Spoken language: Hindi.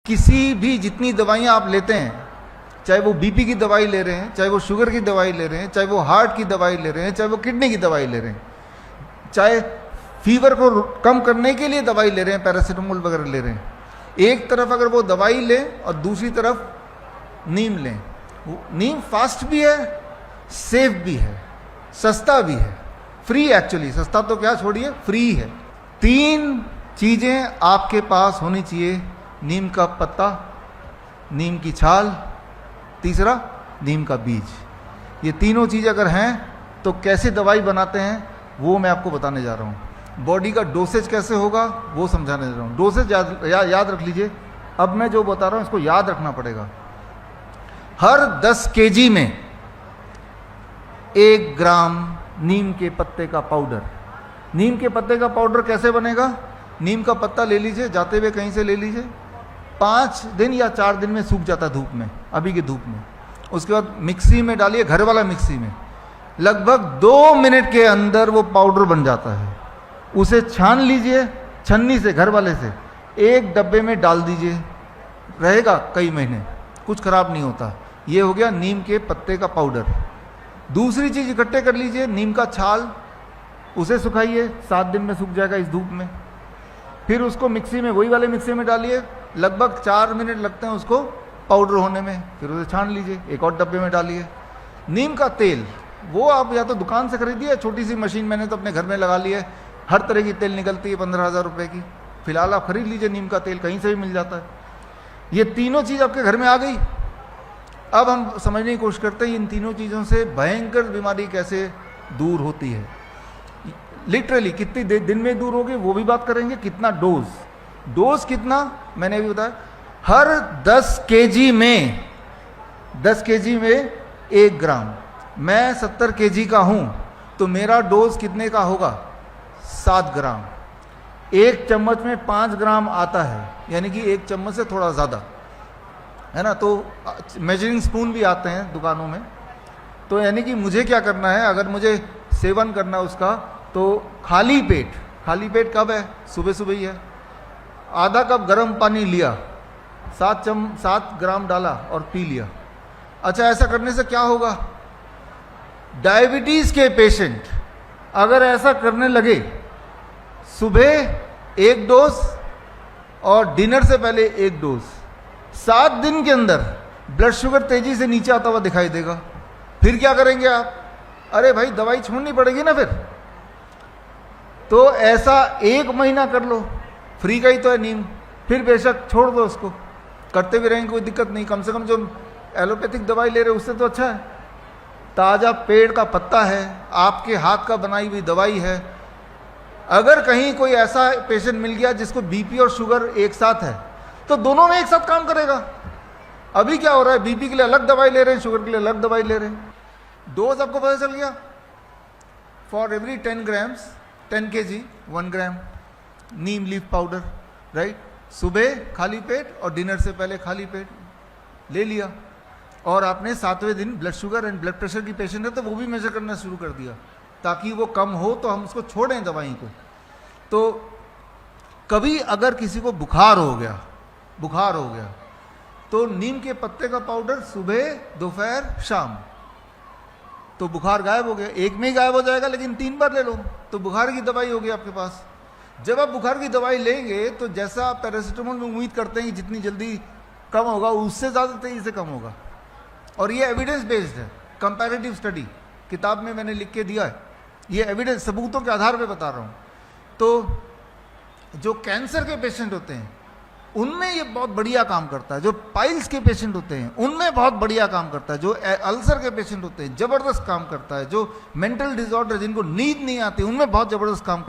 किसी भी जितनी दवाइयाँ आप लेते हैं, चाहे वो बीपी की दवाई ले रहे हैं, चाहे वो शुगर की दवाई ले रहे हैं, चाहे वो हार्ट की दवाई ले रहे हैं, चाहे वो किडनी की दवाई ले रहे हैं, चाहे फीवर को कम करने के लिए दवाई ले रहे हैं, पैरासीटामोल वगैरह ले रहे हैं, एक तरफ अगर वो दवाई लें और दूसरी तरफ नीम लें, नीम फास्ट भी है, सेफ भी है, सस्ता भी है, फ्री एक्चुअली, सस्ता तो क्या छोड़िए, फ्री है। 3 चीज़ें आपके पास होनी चाहिए, नीम का पत्ता, नीम की छाल, तीसरा नीम का बीज। ये तीनों चीज़ अगर हैं तो कैसे दवाई बनाते हैं वो मैं आपको बताने जा रहा हूँ। बॉडी का डोसेज कैसे होगा वो समझाने जा रहा हूँ। डोसेज याद रख लीजिए, अब मैं जो बता रहा हूँ इसको याद रखना पड़ेगा। हर 10 केजी में 1 ग्राम नीम के पत्ते का पाउडर। नीम के पत्ते का पाउडर कैसे बनेगा? नीम का पत्ता ले लीजिए, जाते हुए कहीं से ले लीजिए, 5 दिन या 4 दिन में सूख जाता है धूप में, अभी की धूप में। उसके बाद मिक्सी में डालिए, घर वाला मिक्सी में, लगभग 2 मिनट के अंदर वो पाउडर बन जाता है। उसे छान लीजिए छन्नी से, घर वाले से, एक डब्बे में डाल दीजिए, रहेगा कई महीने, कुछ खराब नहीं होता। ये हो गया नीम के पत्ते का पाउडर। दूसरी चीज़ इकट्ठे कर लीजिए, नीम का छाल, उसे सुखाइए, 7 दिन में सूख जाएगा इस धूप में। फिर उसको मिक्सी में, वही वाले मिक्सी में डालिए, लगभग 4 मिनट लगते हैं उसको पाउडर होने में। फिर उसे छान लीजिए, एक और डब्बे में डालिए। नीम का तेल, वो आप या तो दुकान से खरीदिए, छोटी सी मशीन मैंने तो अपने घर में लगा ली है, हर तरह की तेल निकलती है 15,000 रुपये की। फिलहाल आप खरीद लीजिए, नीम का तेल कहीं से भी मिल जाता है। ये तीनों चीज़ आपके घर में आ गई। अब हम समझने की कोशिश करते हैं इन तीनों चीज़ों से भयंकर बीमारी कैसे दूर होती है। लिटरली कितनी दिन में दूर होगी वो भी बात करेंगे। कितना डोज कितना मैंने अभी बताया, हर 10 केजी में 1 ग्राम। मैं 70 केजी का हूं तो मेरा डोज कितने का होगा? 7 ग्राम। 1 चम्मच में 5 ग्राम आता है, यानी कि 1 चम्मच से थोड़ा ज़्यादा, है ना। तो मेजरिंग स्पून भी आते हैं दुकानों में। तो यानी कि मुझे क्या करना है, अगर मुझे सेवन करना है उसका, तो खाली पेट कब है? सुबह सुबह ही है। आधा कप गर्म पानी लिया, 7 ग्राम डाला और पी लिया। अच्छा, ऐसा करने से क्या होगा? डायबिटीज के पेशेंट अगर ऐसा करने लगे, सुबह 1 डोज और डिनर से पहले 1 डोज, 7 दिन के अंदर ब्लड शुगर तेजी से नीचे आता हुआ दिखाई देगा। फिर क्या करेंगे आप? अरे भाई, दवाई छोड़नी पड़ेगी ना फिर। तो ऐसा 1 महीना कर लो, फ्री का ही तो है नीम। फिर बेशक छोड़ दो उसको, करते भी रहेंगे, कोई दिक्कत नहीं। कम से कम जो एलोपैथिक दवाई ले रहे हो उससे तो अच्छा है। ताज़ा पेड़ का पत्ता है, आपके हाथ का बनाई हुई दवाई है। अगर कहीं कोई ऐसा पेशेंट मिल गया जिसको बीपी और शुगर एक साथ है, तो दोनों में एक साथ काम करेगा। अभी क्या हो रहा है, बीपी के लिए अलग दवाई ले रहे हैं, शुगर के लिए अलग दवाई ले रहे हैं। डोज आपको पता चल गया। For every 10 grams 10 kg 1 gram Neem leaf powder, right. सुबह खाली पेट और डिनर से पहले खाली पेट ले लिया। और आपने 7वें दिन blood sugar and blood pressure की पेशेंट है तो वो भी मेजर करना शुरू कर दिया, ताकि वो कम हो तो हम उसको छोड़ें दवाई को। तो कभी अगर किसी को बुखार हो गया तो नीम के पत्ते का पाउडर सुबह, दोपहर, शाम, तो बुखार गायब हो गया। एक में ही गायब हो जाएगा, लेकिन 3 बार ले लो तो बुखार की दवाई होगी आपके पास। जब आप बुखार की दवाई लेंगे तो जैसा आप पैरासीटामोल में उम्मीद करते हैं कि जितनी जल्दी कम होगा, उससे ज़्यादा तेजी से कम होगा। और ये एविडेंस बेस्ड है, कंपैरेटिव स्टडी किताब में मैंने लिख के दिया है। ये एविडेंस, सबूतों के आधार पे बता रहा हूँ। तो जो कैंसर के पेशेंट होते हैं उनमें ये बहुत बढ़िया काम करता है। जो पाइल्स के पेशेंट होते हैं उनमें बहुत बढ़िया काम करता है। जो अल्सर के पेशेंट होते हैं ज़बरदस्त काम करता है। जो मेंटल डिसऑर्डर, जिनको नींद नहीं आती, उनमें बहुत ज़बरदस्त काम